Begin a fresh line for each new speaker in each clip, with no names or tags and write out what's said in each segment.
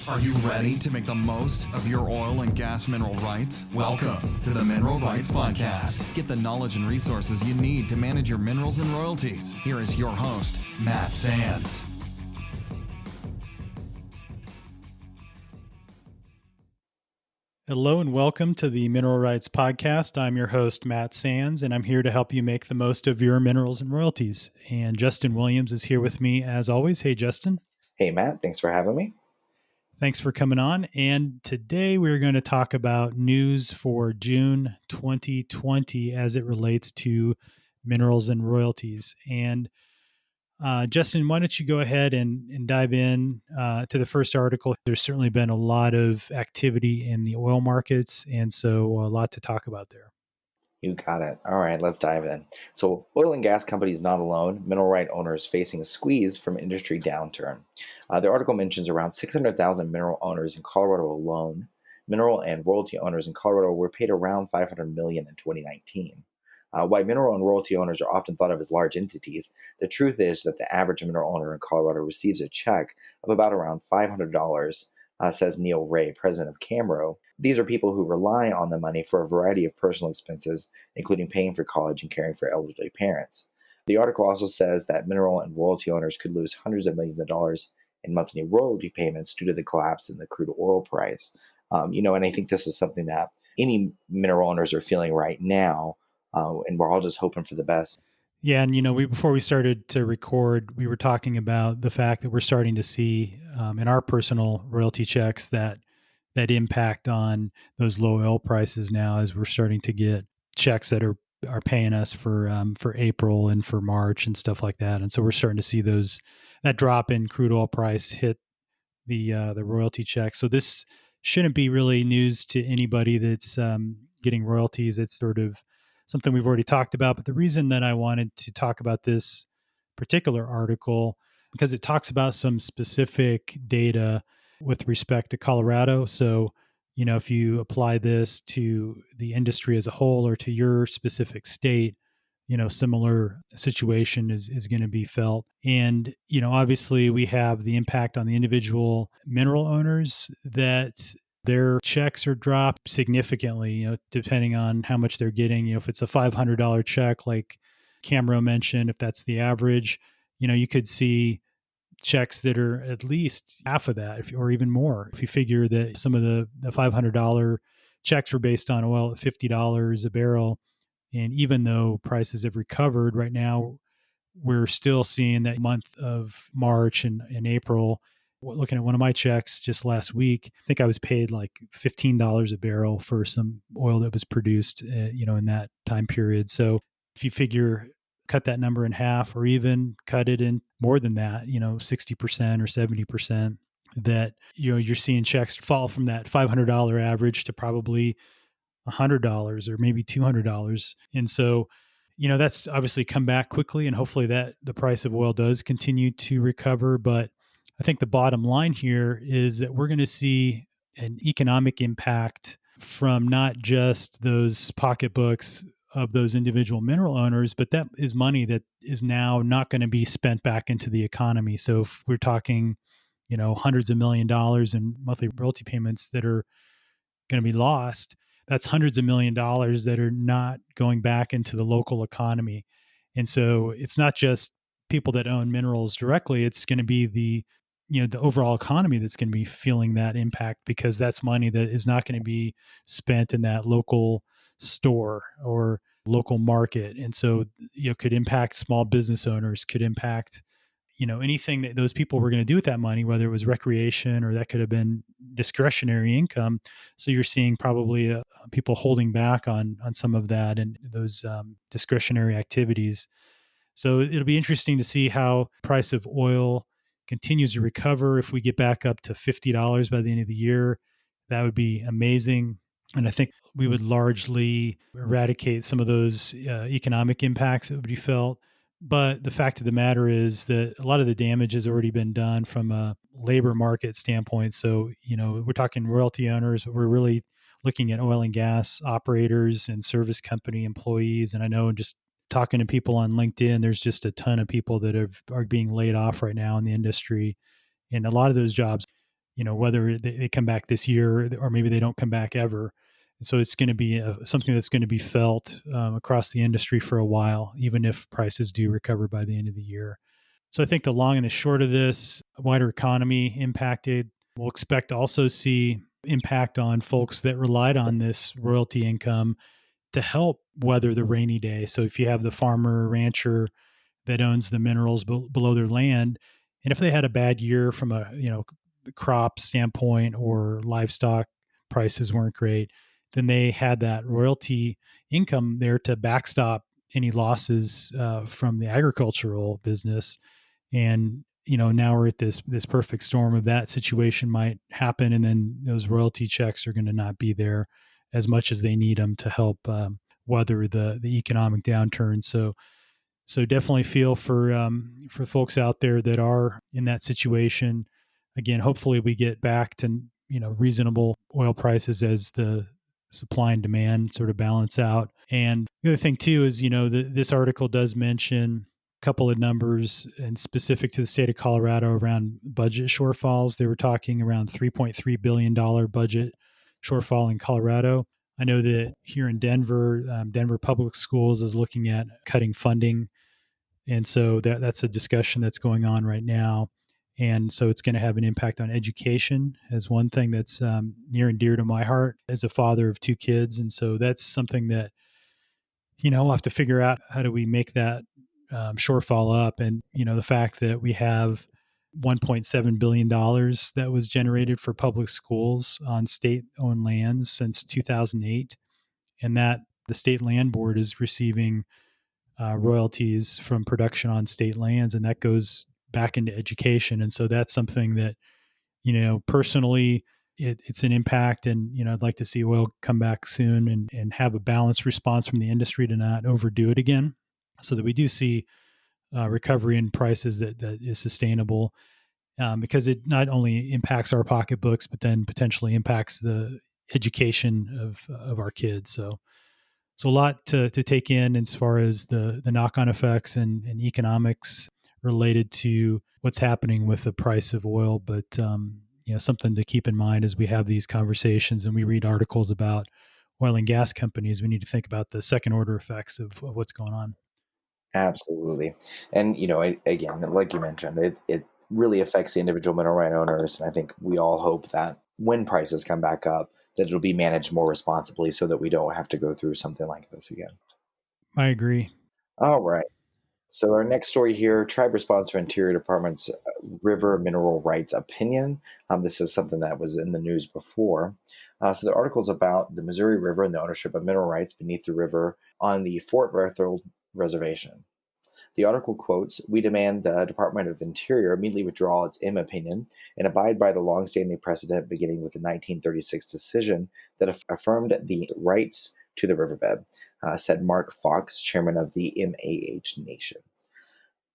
Are you ready to make the most of your oil and gas mineral rights? Welcome to the Mineral Rights Podcast. Get the knowledge and resources you need to manage your minerals and royalties. Here is your host, Matt Sands.
Hello and welcome to the Mineral Rights Podcast. I'm your host, Matt Sands, and I'm here to help you make the most of your minerals and royalties. And Justin Williams is here with me as always. Hey, Justin.
Hey, Matt. Thanks for having me.
Thanks for coming on. And today we're going to talk about news for June 2020 as it relates to minerals and royalties. And Justin, why don't you go ahead and dive in to the first article? There's certainly been a lot of activity in the oil markets, and so a lot to talk about there.
You got it. All right, let's dive in. So, oil and gas companies not alone, mineral right owners facing a squeeze from industry downturn. The article mentions around 600,000 mineral owners in Colorado alone. Mineral and royalty owners in Colorado were paid around $500 million in 2019. While mineral and royalty owners are often thought of as large entities, the truth is that the average mineral owner in Colorado receives a check of about around $500, says Neil Ray, president of Camro. These are people who rely on the money for a variety of personal expenses, including paying for college and caring for elderly parents. The article also says that mineral and royalty owners could lose hundreds of millions of dollars in monthly royalty payments due to the collapse in the crude oil price. And I think this is something that any mineral owners are feeling right now, and we're all just hoping for the best.
Yeah, and before we started to record, we were talking about the fact that we're starting to see in our personal royalty checks that impact on those low oil prices now, as we're starting to get checks that are paying us for April and for March and stuff like that, and so we're starting to see that drop in crude oil price hit the royalty check. So this shouldn't be really news to anybody that's getting royalties. It's sort of something we've already talked about. But the reason that I wanted to talk about this particular article, because it talks about some specific data with respect to Colorado. So, if you apply this to the industry as a whole or to your specific state, similar situation is going to be felt. And, obviously we have the impact on the individual mineral owners that their checks are dropped significantly, depending on how much they're getting. If it's a $500 check, like Camro mentioned, if that's the average, you could see checks that are at least half of that, or even more. If you figure that some of the $500 checks were based on oil at $50 a barrel, and even though prices have recovered right now, we're still seeing that month of March and April. Looking at one of my checks just last week, I think I was paid like $15 a barrel for some oil that was produced, in that time period. So if you figure, cut that number in half, or even cut it in more than that, 60% or 70%, that, you're seeing checks fall from that $500 average to probably $100 or maybe $200. And so, that's obviously come back quickly, and hopefully that the price of oil does continue to recover. But I think the bottom line here is that we're going to see an economic impact from not just those pocketbooks of those individual mineral owners, but that is money that is now not going to be spent back into the economy. So if we're talking, hundreds of $1 million in monthly royalty payments that are going to be lost, that's hundreds of $1 million that are not going back into the local economy. And so it's not just people that own minerals directly, it's going to be the overall economy that's going to be feeling that impact, because that's money that is not going to be spent in that local store or local market. And so, could impact small business owners, could impact anything that those people were going to do with that money, whether it was recreation or that could have been discretionary income. So you're seeing probably people holding back on some of that and those discretionary activities. So it'll be interesting to see how price of oil continues to recover. If we get back up to $50 by the end of the year, that would be amazing. And I think we would largely eradicate some of those economic impacts that would be felt. But the fact of the matter is that a lot of the damage has already been done from a labor market standpoint. So, we're talking royalty owners. We're really looking at oil and gas operators and service company employees. And I know, just talking to people on LinkedIn, there's just a ton of people that are being laid off right now in the industry. And a lot of those jobs, whether they come back this year or maybe they don't come back ever. And so it's going to be something that's going to be felt across the industry for a while, even if prices do recover by the end of the year. So I think the long and the short of this, wider economy impacted. We'll expect to also see impact on folks that relied on this royalty income to help weather the rainy day. So if you have the farmer rancher that owns the minerals below their land, and if they had a bad year from a crop standpoint or livestock prices weren't great, then they had that royalty income there to backstop any losses from the agricultural business. And now we're at this perfect storm of that situation might happen, and then those royalty checks are going to not be there as much as they need them to help weather the economic downturn. So definitely feel for folks out there that are in that situation. Again, hopefully we get back to reasonable oil prices as the supply and demand sort of balance out. And the other thing too is this article does mention a couple of numbers and specific to the state of Colorado around budget shortfalls. They were talking around $3.3 billion budget shortfall in Colorado. I know that here in Denver, Denver Public Schools is looking at cutting funding, and so that's a discussion that's going on right now. And so it's going to have an impact on education as one thing that's near and dear to my heart as a father of two kids. And so that's something that, we'll have to figure out how do we make that shortfall up. And, the fact that we have $1.7 billion that was generated for public schools on state-owned lands since 2008, and that the state land board is receiving royalties from production on state lands, and that goes back into education. And so that's something that, personally, it's an impact. And, I'd like to see oil come back soon and have a balanced response from the industry to not overdo it again, so that we do see recovery in prices that is sustainable, because it not only impacts our pocketbooks, but then potentially impacts the education of our kids. So a lot to take in as far as the knock-on effects and economics related to what's happening with the price of oil. But something to keep in mind as we have these conversations and we read articles about oil and gas companies, we need to think about the second order effects of what's going on.
Absolutely. And, again, like you mentioned, it really affects the individual mineral right owners. And I think we all hope that when prices come back up, that it'll be managed more responsibly so that we don't have to go through something like this again.
I agree.
All right. So our next story here, tribe response to Interior Department's river mineral rights opinion. This is something that was in the news before. So the article is about the Missouri River and the ownership of mineral rights beneath the river on the Fort Berthold Reservation. The article quotes, "We demand the Department of Interior immediately withdraw its M opinion and abide by the longstanding precedent beginning with the 1936 decision that affirmed the rights to the riverbed," said Mark Fox, chairman of the MAH Nation.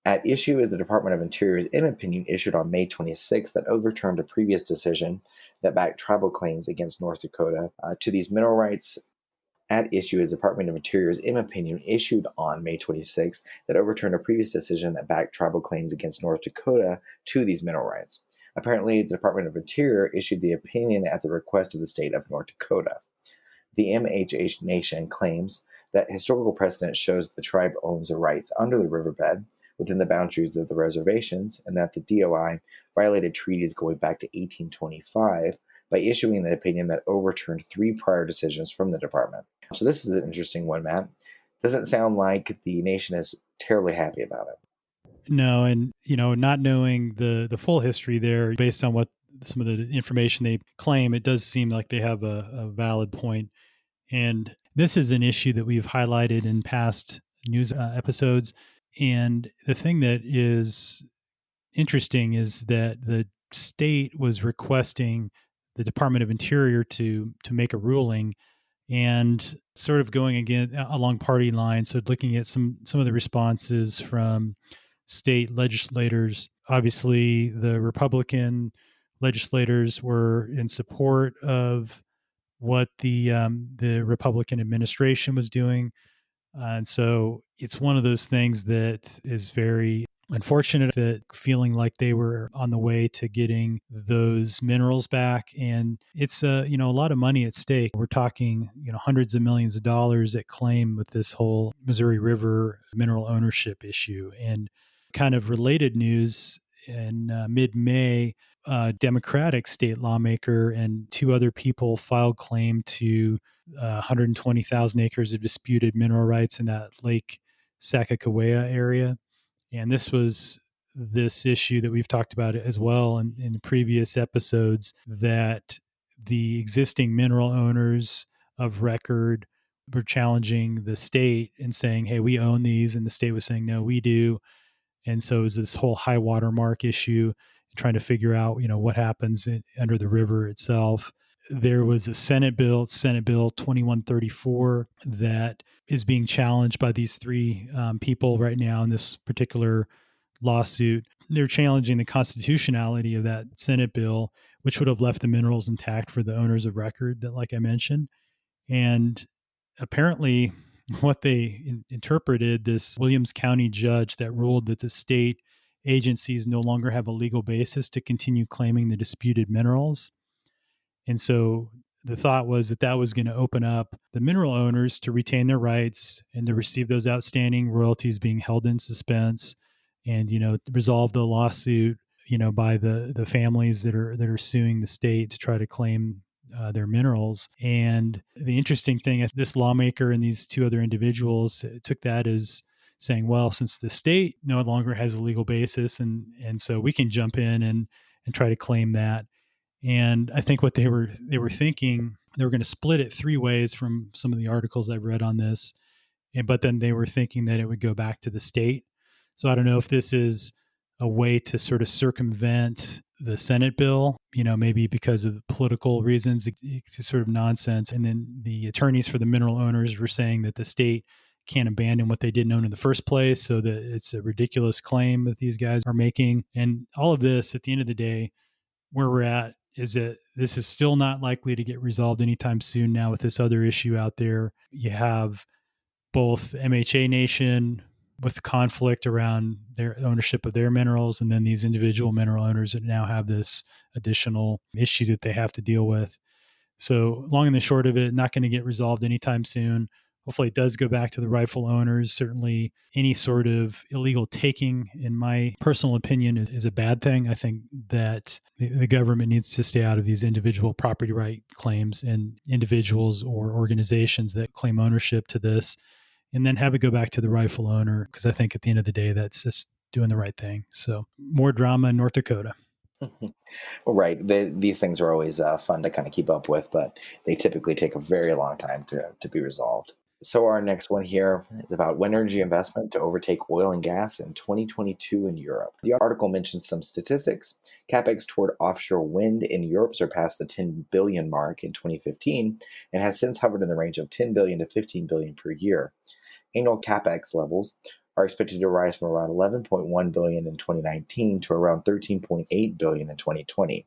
At issue is the Department of Interior's M opinion issued on May 26 that overturned a previous decision that backed tribal claims against North Dakota to these mineral rights. At issue is the Department of Interior's M opinion issued on May 26 that overturned a previous decision that backed tribal claims against North Dakota to these mineral rights. Apparently, the Department of Interior issued the opinion at the request of the state of North Dakota. The MHH Nation claims that historical precedent shows that the tribe owns the rights under the riverbed within the boundaries of the reservations, and that the DOI violated treaties going back to 1825 by issuing the opinion that overturned 3 prior decisions from the department. So this is an interesting one, Matt. Doesn't sound like the nation is terribly happy about it.
No, and not knowing the full history there, based on what some of the information they claim, it does seem like they have a valid point. And this is an issue that we've highlighted in past news episodes. And the thing that is interesting is that the state was requesting the Department of Interior to make a ruling, and sort of going again along party lines. So looking at some of the responses from state legislators. Obviously, the Republican legislators were in support of what the Republican administration was doing, and so it's one of those things that is very unfortunate that feeling like they were on the way to getting those minerals back. And it's a lot of money at stake. We're talking, hundreds of millions of dollars at claim with this whole Missouri River mineral ownership issue. And kind of related news in mid-May, Democratic state lawmaker and two other people filed claim to 120,000 acres of disputed mineral rights in that Lake Sacagawea area. And this issue that we've talked about as well in previous episodes, that the existing mineral owners of record were challenging the state and saying, hey, we own these. And the state was saying, no, we do. And so it was this whole high water mark issue, trying to figure out, what happens under the river itself. There was a Senate Bill 2134, that is being challenged by these three people right now in this particular lawsuit. They're challenging the constitutionality of that Senate bill, which would have left the minerals intact for the owners of record, that, like I mentioned. And apparently, what they interpreted, this Williams County judge that ruled that the state agencies no longer have a legal basis to continue claiming the disputed minerals. And so the thought was that that was going to open up the mineral owners to retain their rights and to receive those outstanding royalties being held in suspense, and resolve the lawsuit by the families that are suing the state to try to claim their minerals. And the interesting thing, this lawmaker and these two other individuals took that as saying, well, since the state no longer has a legal basis, and so we can jump in and try to claim that. And I think what they were thinking, they were going to split it three ways from some of the articles I've read on this. But then they were thinking that it would go back to the state. So I don't know if this is a way to sort of circumvent the Senate bill, maybe because of political reasons. It's sort of nonsense. And then the attorneys for the mineral owners were saying that the state can't abandon what they didn't own in the first place, so that it's a ridiculous claim that these guys are making. And all of this, at the end of the day, where we're at is that this is still not likely to get resolved anytime soon. Now with this other issue out there, you have both MHA Nation with conflict around their ownership of their minerals, and then these individual mineral owners that now have this additional issue that they have to deal with. So long and the short of it, not going to get resolved anytime soon. Hopefully it does go back to the rightful owners. Certainly any sort of illegal taking, in my personal opinion, is a bad thing. I think that the government needs to stay out of these individual property right claims, and individuals or organizations that claim ownership to this, and then have it go back to the rightful owner, because I think at the end of the day, that's just doing the right thing. So more drama in North Dakota.
Right. These things are always fun to kind of keep up with, but they typically take a very long time to be resolved. So our next one here is about wind energy investment to overtake oil and gas in 2022 in Europe. The article mentions some statistics. CapEx toward offshore wind in Europe surpassed the 10 billion mark in 2015 and has since hovered in the range of 10 billion to 15 billion per year. Annual CapEx levels are expected to rise from around 11.1 billion in 2019 to around 13.8 billion in 2020,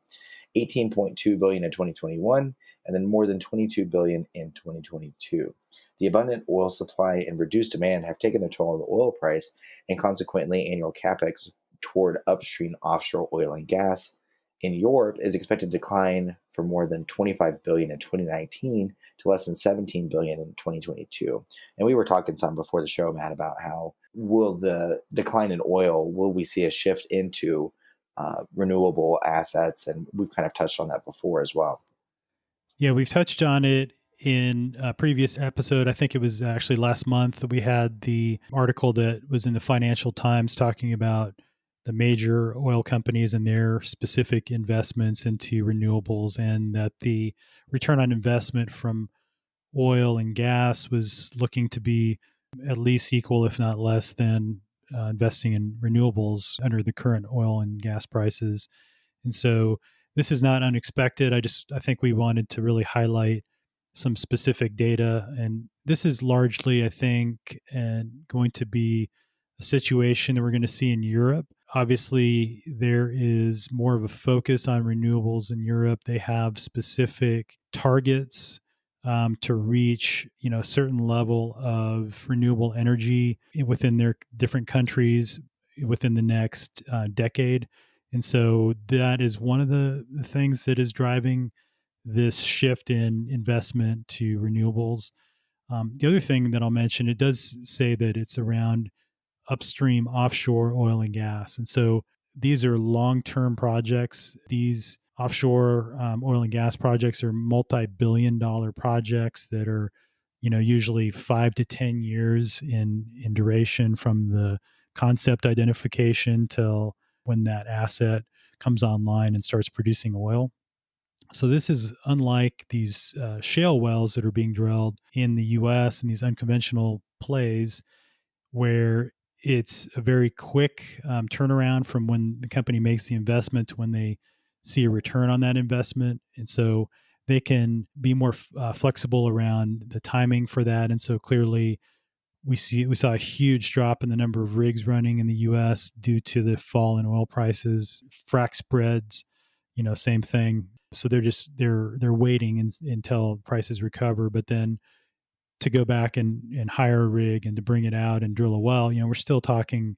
18.2 billion in 2021, and then more than 22 billion in 2022. The abundant oil supply and reduced demand have taken their toll on the oil price, and consequently annual CapEx toward upstream offshore oil and gas in Europe is expected to decline from more than 25 billion in 2019 to less than 17 billion in 2022. And we were talking some before the show, Matt, about how will the decline in oil, will we see a shift into renewable assets? And we've kind of touched on that before as well.
Yeah, we've touched on it in a previous episode. I think it was actually last month that we had the article that was in the Financial Times talking about the major oil companies and their specific investments into renewables, and that the return on investment from oil and gas was looking to be at least equal, if not less than investing in renewables under the current oil and gas prices. And so this is not unexpected. I think we wanted to really highlight some specific data. And this is largely, I think, going to be a situation that we're going to see in Europe. Obviously, there is more of a focus on renewables in Europe. They have specific targets to reach, a certain level of renewable energy within their different countries, within the next decade. And so that is one of the things that is driving this shift in investment to renewables. The other thing that I'll mention, it does say that it's around upstream offshore oil and gas. And so these are long-term projects. These offshore oil and gas projects are multi-billion-dollar projects that are, usually 5 to 10 years in duration from the concept identification till when that asset comes online and starts producing oil. So this is unlike these shale wells that are being drilled in the U.S. and these unconventional plays, where it's a very quick turnaround from when the company makes the investment to when they see a return on that investment. And so they can be more flexible around the timing for that. And so clearly we saw a huge drop in the number of rigs running in the U.S. due to the fall in oil prices. Frac spreads, same thing. So they're waiting until prices recover, but then to go back and hire a rig and to bring it out and drill a well, we're still talking,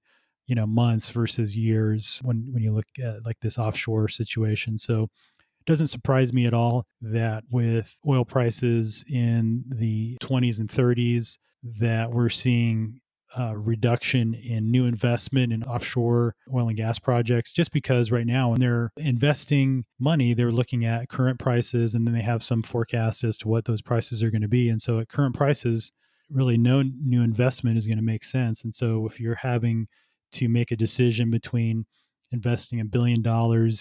months versus years when you look at like this offshore situation. So it doesn't surprise me at all that with oil prices in the 20s and 30s, that we're seeing a reduction in new investment in offshore oil and gas projects, just because right now when they're investing money, they're looking at current prices and then they have some forecast as to what those prices are going to be. And so at current prices, really no new investment is going to make sense. And so if you're having to make a decision between investing $1 billion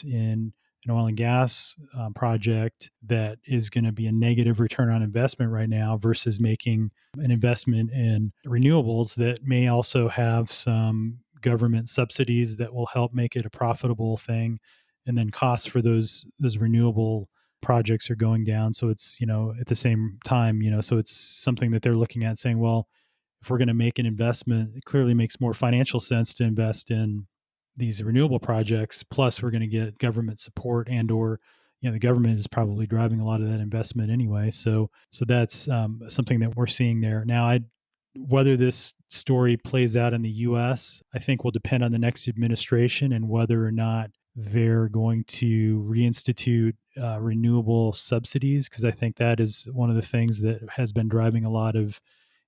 in an oil and gas project that is going to be a negative return on investment right now versus making an investment in renewables that may also have some government subsidies that will help make it a profitable thing, and then costs for those renewable projects are going down. So it's, at the same time, so it's something that they're looking at saying, well, if we're going to make an investment, it clearly makes more financial sense to invest in these renewable projects. Plus we're going to get government support or the government is probably driving a lot of that investment anyway. So that's something that we're seeing there. Now, whether this story plays out in the U.S., I think will depend on the next administration and whether or not they're going to reinstitute renewable subsidies, because I think that is one of the things that has been driving a lot of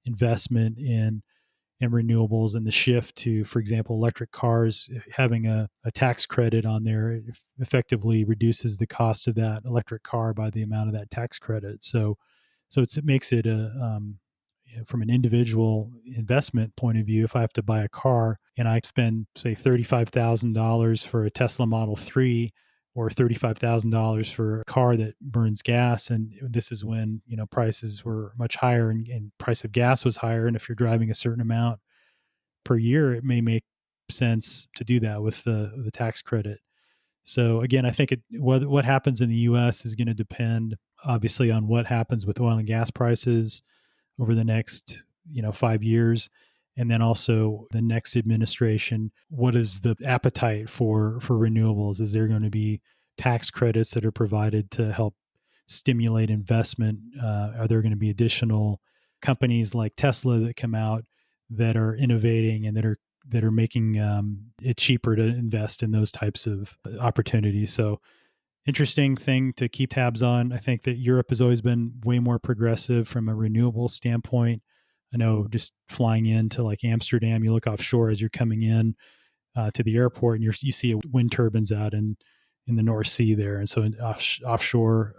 investment in renewables, and the shift to, for example, electric cars. Having a tax credit on there effectively reduces the cost of that electric car by the amount of that tax credit. So it makes it from an individual investment point of view, if I have to buy a car and I spend, say, $35,000 for a Tesla Model 3 or $35,000 for a car that burns gas, and this is when prices were much higher and price of gas was higher, and if you're driving a certain amount per year, it may make sense to do that with the tax credit. So again, I think what happens in the U.S. is going to depend obviously on what happens with oil and gas prices over the next 5 years. And then also the next administration, what is the appetite for renewables? Is there going to be tax credits that are provided to help stimulate investment? Are there going to be additional companies like Tesla that come out that are innovating and that are making it cheaper to invest in those types of opportunities? So interesting thing to keep tabs on. I think that Europe has always been way more progressive from a renewable standpoint. I know just flying into like Amsterdam, you look offshore as you're coming in to the airport, and you see wind turbines out in the North Sea there. And so offshore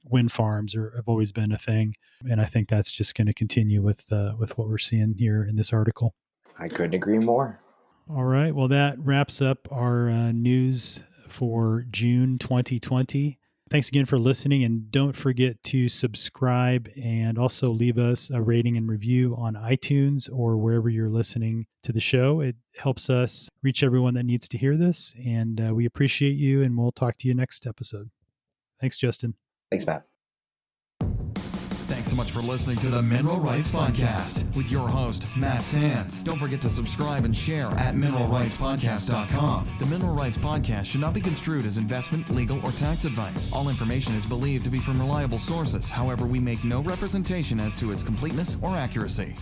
wind farms have always been a thing. And I think that's just going to continue with what we're seeing here in this article.
I couldn't agree more.
All right. Well, that wraps up our news for June 2020. Thanks again for listening, and don't forget to subscribe and also leave us a rating and review on iTunes or wherever you're listening to the show. It helps us reach everyone that needs to hear this, and we appreciate you, and we'll talk to you next episode. Thanks, Justin.
Thanks, Matt.
Thanks so much for listening to the Mineral Rights Podcast with your host, Matt Sands. Don't forget to subscribe and share at mineralrightspodcast.com. The Mineral Rights Podcast should not be construed as investment, legal, or tax advice. All information is believed to be from reliable sources. However, we make no representation as to its completeness or accuracy.